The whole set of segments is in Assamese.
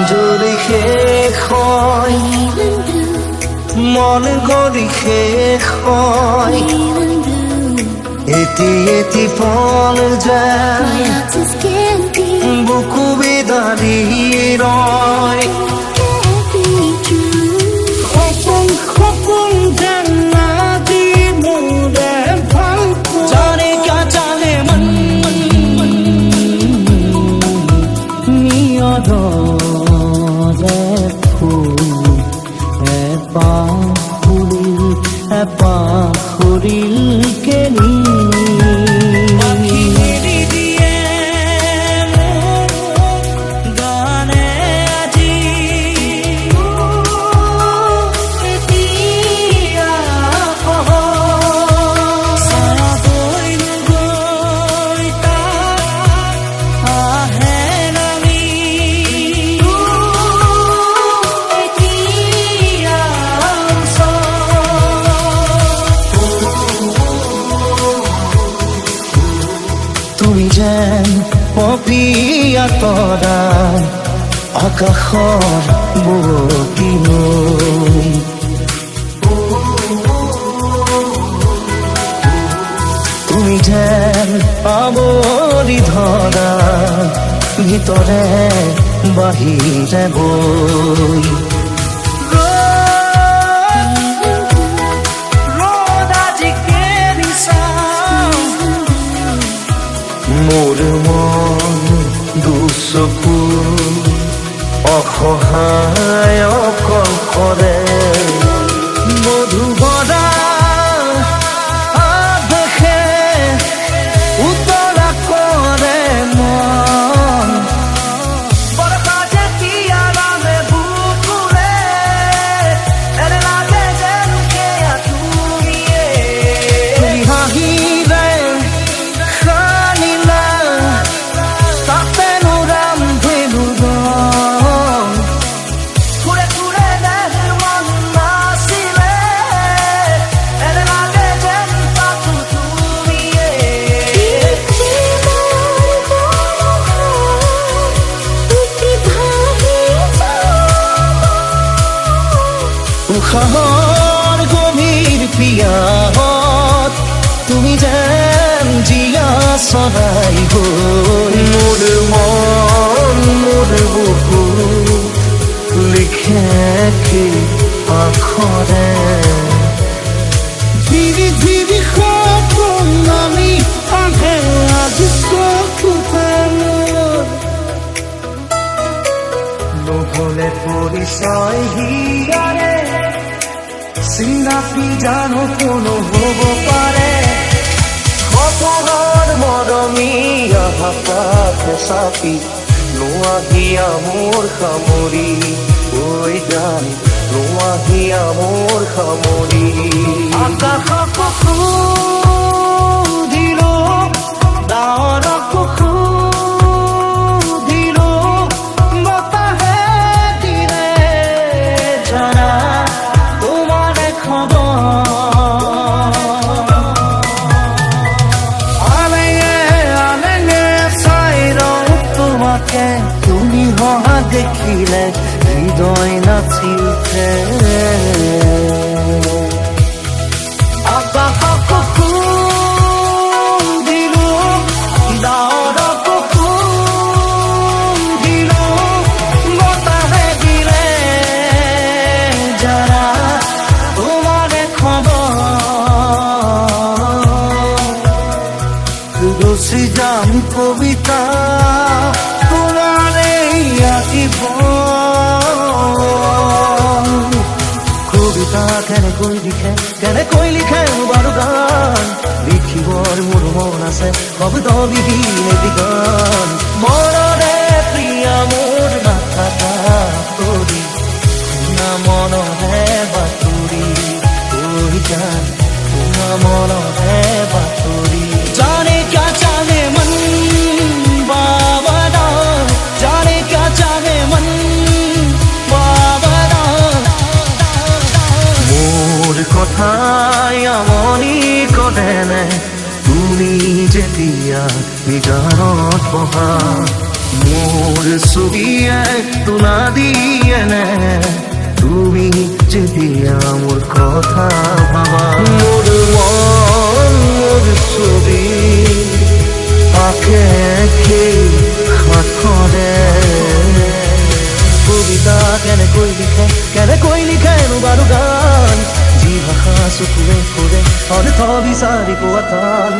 জলি শেষ হয় মন গলি শেষ হয় এটি এটি পল যায় বুকু বেদারি রয় সপোন যেন নাদি মোৰে ভাল জানে কা জানে মন নিয়দ পাখুৰিল কেনি পাখি হেৰি দিয়ে গানে আজি এতিয়া চাবই গৈ তাক আহে নামি তুমি যেন পপিয়া তৰা আকাশৰ বুকুটি নৈ তুমি যেন আৱৰি ধৰা ভিতৰে বাহিৰে বৈ মোৰ মন দুচকু অসহায় অকলশৰে মধুবৰা আৱেশে উতলা কৰে মন যেতিয়া নামে বুকুৰে এনে লাগে যেন সেয়া তুমিয়ে তুমি হাঁহিলে উশাহৰ গভীৰ পিয়াহত তুমি যেন জীয়া চৰাই গৈ মোৰ মন মোৰ বুকু লিখে কি আখৰে ধীৰে ধীৰে সপোন নামি আহে আজি চকুতে নহলে পৰিচয় হিয়াৰে চিনাকি জানো কোনো হ'ব পাৰে সপোনৰ মৰমীয়া হাতাতে চাপি নোৱাহিয়া মোৰ সামৰি ঐ জান নোৱাহিয়া মোৰ সামৰি আকাশক সুধিলো ডাৱৰক সুধিলো বতাহে দিলে জনা তুমি হহা দেখিলে হৃদয় নাচি উঠে আকাশক সুধিলো ডাৱৰক সুধিলো বতাহে দিলে জৰা তোমাৰে খবৰ ৰচি যাম কবিতা কবিতা কেনেকৈ লিখে বাৰু গান লিখিবৰ মোৰ মন আছে শব্দবিহীন এটি গান মনৰে প্ৰিয়া মোৰ নাথাকা কৰি শুনা মনৰে বাতৰি ঐ জান শুনা মনৰে বাতৰি জানে क्या जाने मन बाबा যেতিয়া নিগানত বহা মোৰ ছবিয়ে তোলা দিয়েনে তুমি যেতিয়া মোৰ কথা ভাবা মোৰ মন মোৰ ছবি আঁকে সেই হাতখনে কবিতা কেনেকৈ লিখে বাৰু গান যি ভাষা চকুৱে ফুৰে অৰ্থ বিচাৰি পোৱা টান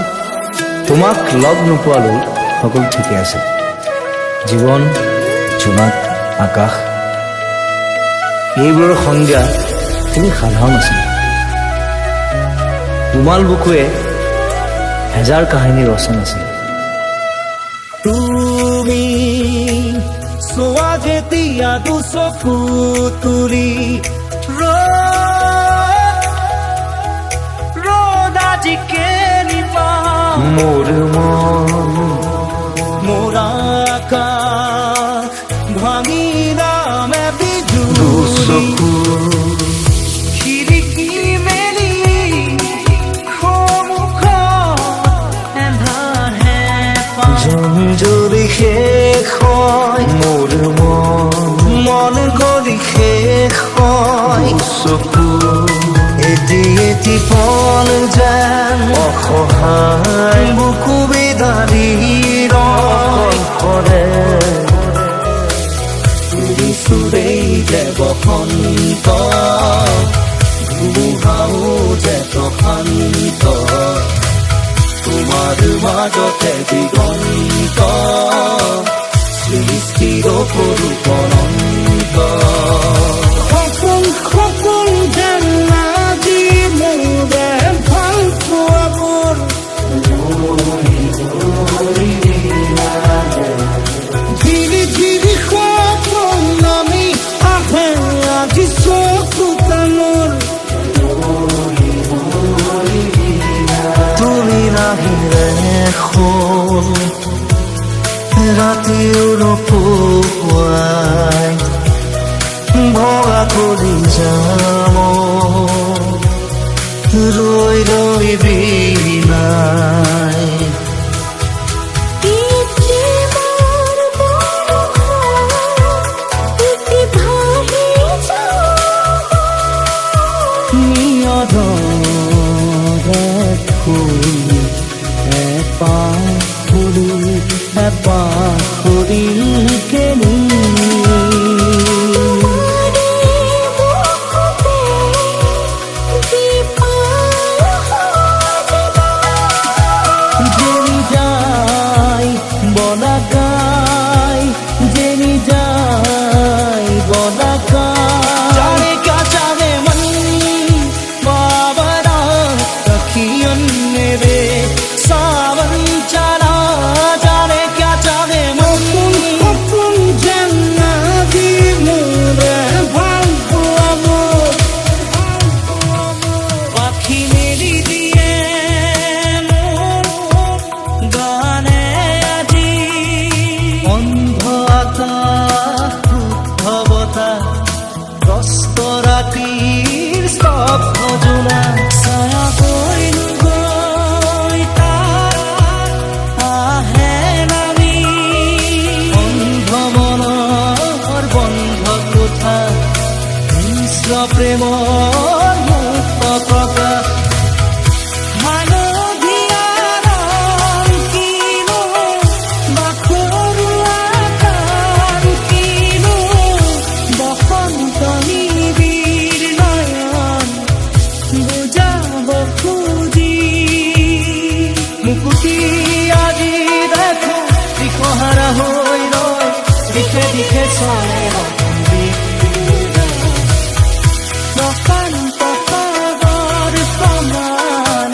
তোমাক লগ নোপোৱালৈ সকলো ঠিকে আছে জীৱন জোনাক আকাশ এইবোৰৰ সংজ্ঞা তুমি সাধাৰণ আছিল তোমাল বুকুৱে হেজাৰ কাহিনী ৰচনা আছিল তুমি চোৱা যেতিয়া চকু তুলি ৰ'দাজিকে নিপা মোৰ মন মোৰ আকাশ ভাঙি নামে চকু খিৰিকী মেলি সন্মুখত এন্ধাৰহে যদি শেষ হয় মোৰ মন গলি শেষ হয় চকু এটি ফল যেন অসহায় বুকু বেদাৰি কৰে সুৰেই যে বসন্ত ধুমুহাও যে প্ৰশান্ত তোমাৰ মাজতে দিগন্ত সৃষ্টিৰ সৰু অনন্ত সপোন যেন আজি মোৰে ভাল পোৱাবোৰ ঝিৰি ঝিৰি সপোন নামি আহে আজি চকু কাণৰ তুমি নাহিলে হ'ল ৰাতিও নপুৱাই ভগা কৰি যাম ৰৈ ৰৈ বিনাই প্ৰেমৰ মুক্ত প্ৰকাশ হালধীয়া ৰং কিনো বাখৰুৱা কাণ কিনো বসন্ত নিবিড় নয়ন বুজাব খুজি মুকুতি আজি দেখো দিশহাৰা হৈ ৰয় দিশে দিশে চলে প্ৰশান্ত সাগৰ সমান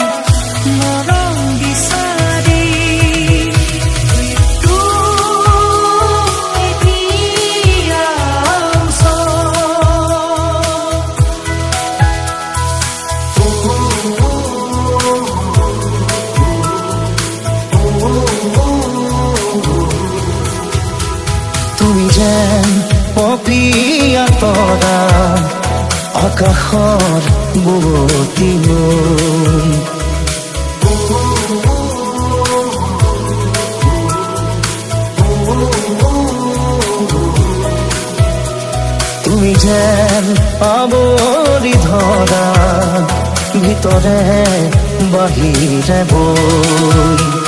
মৰম বিচাৰি এতিয়া তুমি যেন পপীয়া তৰা আকাশৰ বুৱতী যেন আবৰি ধৰা ভিতৰে বাহিৰে বৈ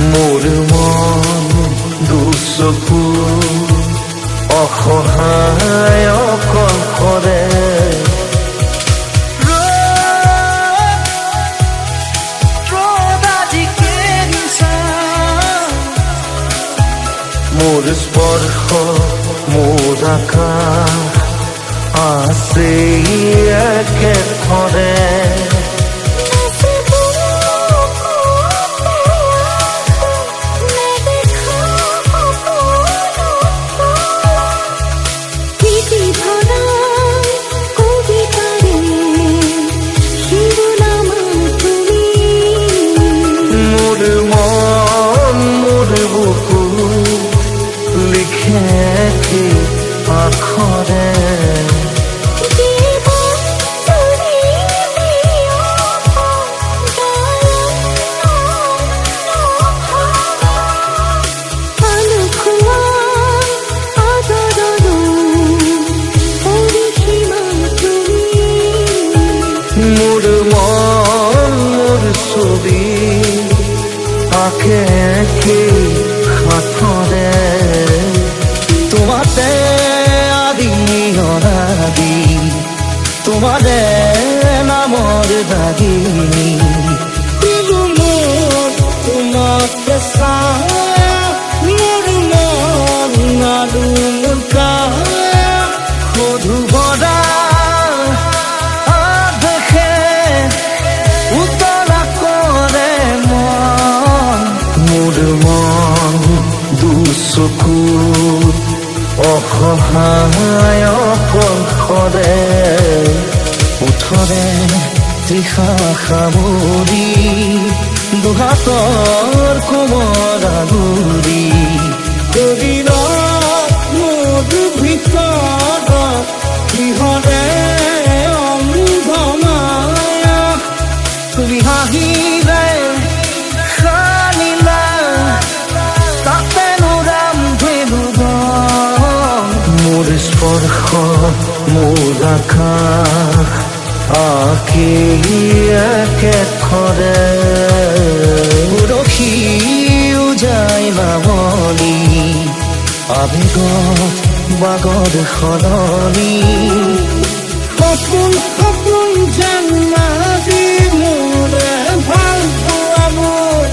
মোৰ মন দুচকু অসহায় অকলশৰে মোৰ স্পৰ্শ মোৰ আকাশ আছে একেথৰে আখৰে মোৰ মন মোৰ ছবি আঁকে হাতৰে তোমাতে আদি অনাদি তোমাৰে নামৰ দাগি তোমাকে চায় মোৰ মন আৰু মধু ভৰা দেখে উতলা কৰে মন মোৰ মন দুচকু অসহায় অকলশৰে ওঠৰে তৃষা সামৰি দুহাতৰ কোমৰা গুৰি মোৰ ভিতৰত কিহৰে অন্ধ মায়া তুমি হাঁহিলে সানিলা তাতে মোৰ স্পৰ্শ মোৰ আকাশ আঁকি একেথৰে ৰখি যায় নামনি আবেগত বাগৰ সলনি সপোন সপোন যেন আজি মোৰে ভাল পোৱা মোৰ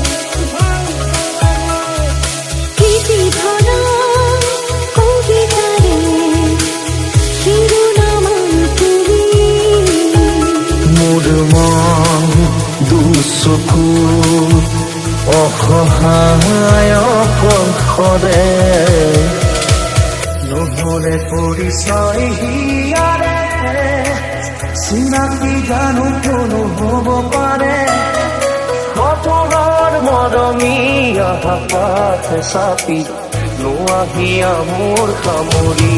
মোৰ মন দুচকু অসহায় অকলশৰে নহলে পৰিচয় হিয়াৰে চিনাকি জানো কোনো হ'ব পাৰে সপোনৰ মৰমীয়া হাত চাপি নোৱহিয়া মোৰ সামৰি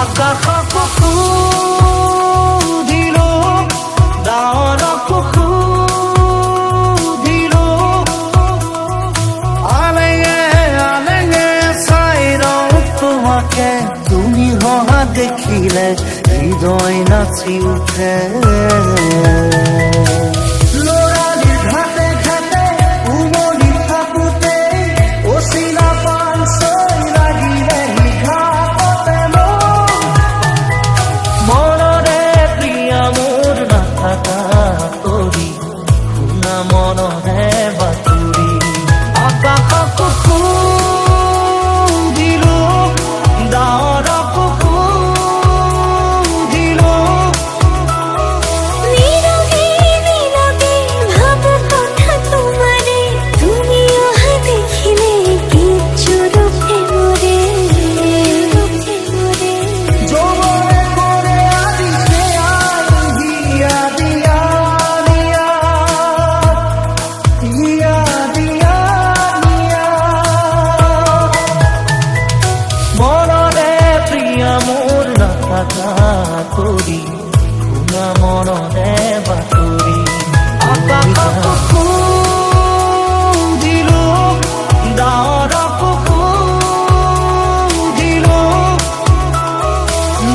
আকাশক সুধিলো ডাৱৰক সুধিলো আলেঙে আলেঙে চাই ৰওঁ তোমাকে তুমি হহা দেখিলে হৃদয় নাচি উঠে কৰি শুনা মনৰে বাতৰি আকাশক ডাৱৰক সুধিলো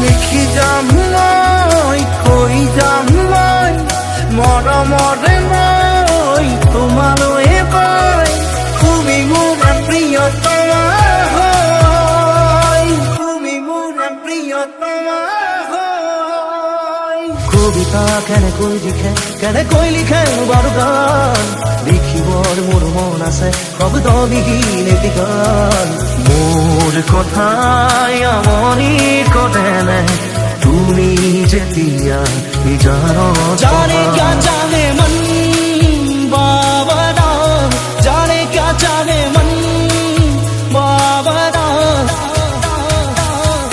লিখি যাম মই কৈ যাম মই মৰমৰে মই তোমালৈ পাই তুমি মোৰ প্ৰিয়তমা হয় তুমি মোৰ প্ৰিয়তমা হয় কবিতা কেনেকৈ লিখে বাৰু গান লিখিবৰ মোৰ মন আছে শব্দবিহীন এটি গান মোৰ কথাই আমনি কৰে নে তুমি যেতিয়া जाने क्या चाहे मन बाबा जाने क्या चाहे मन बाबा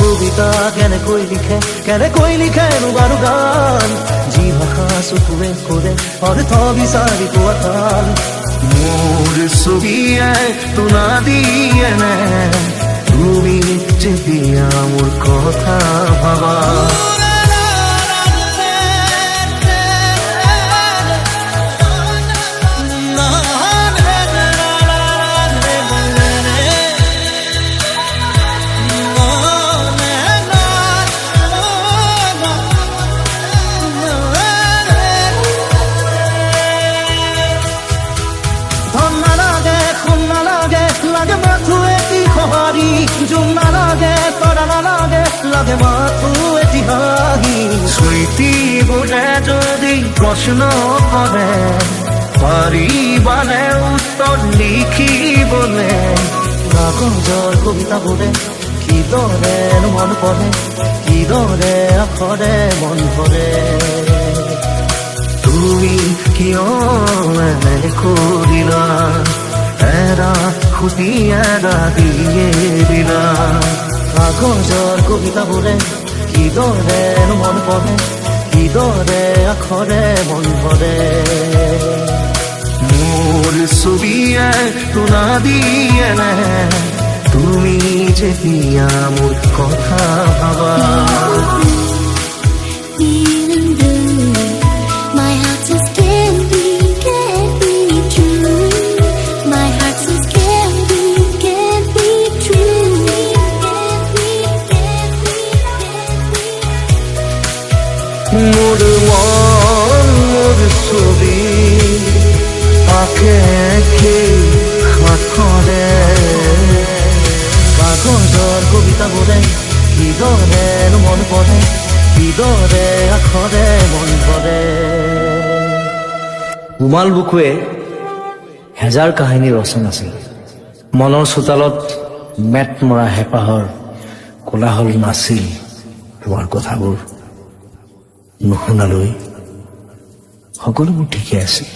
কবিতা কেনেকৈ লিখে বাৰু গান যি ভাষা চকুৱে কৰে অৰ্থ বিচাৰি পোৱা টান মোৰ ছবিয়ে তোলা দিয়ে নে তুমি যেতিয়া মোৰ কথা ভাবা লাগে মাথো এটি সহাৰি জুম নালাগে তৰা নালাগে লাগে মাথো এটি হাঁহি স্মৃতিবোৰে যদি প্ৰশ্ন কৰে পাৰিবানে উত্তৰ লিখিবলে কাগজৰ কবিতাবোৰে কিদৰে মন পৰে কিদৰে আখৰে মন পৰে তুমি কিয় এনে কৰিলা এৰা খুটি এৰা দিয়ে দিলা কাগজৰ কবিতাবোৰে কিদৰে মন পৰে কিদৰে আখৰে মন পৰে মোৰ ছবিয়ে তোলা দিয়ে নে তুমি যেতিয়া মোৰ কথা ভাবা Feeling blue, my heart just can't be true. My heart says can't be true. মোৰ মন মোৰ ছবি আঁকে সাঁথৰে কাগজৰ কবিতাবোৰে কিদৰে মন পৰে কিদৰে আখৰে মন পৰে উমাল বুকুৱে হেজাৰ কাহিনী ৰচন আছিল মনৰ চোতালত মেট মৰা হেঁপাহৰ কোলাহল নাছিল তোমাৰ কথাবোৰ নুশুনালৈ সকলোবোৰ ঠিকে আছিল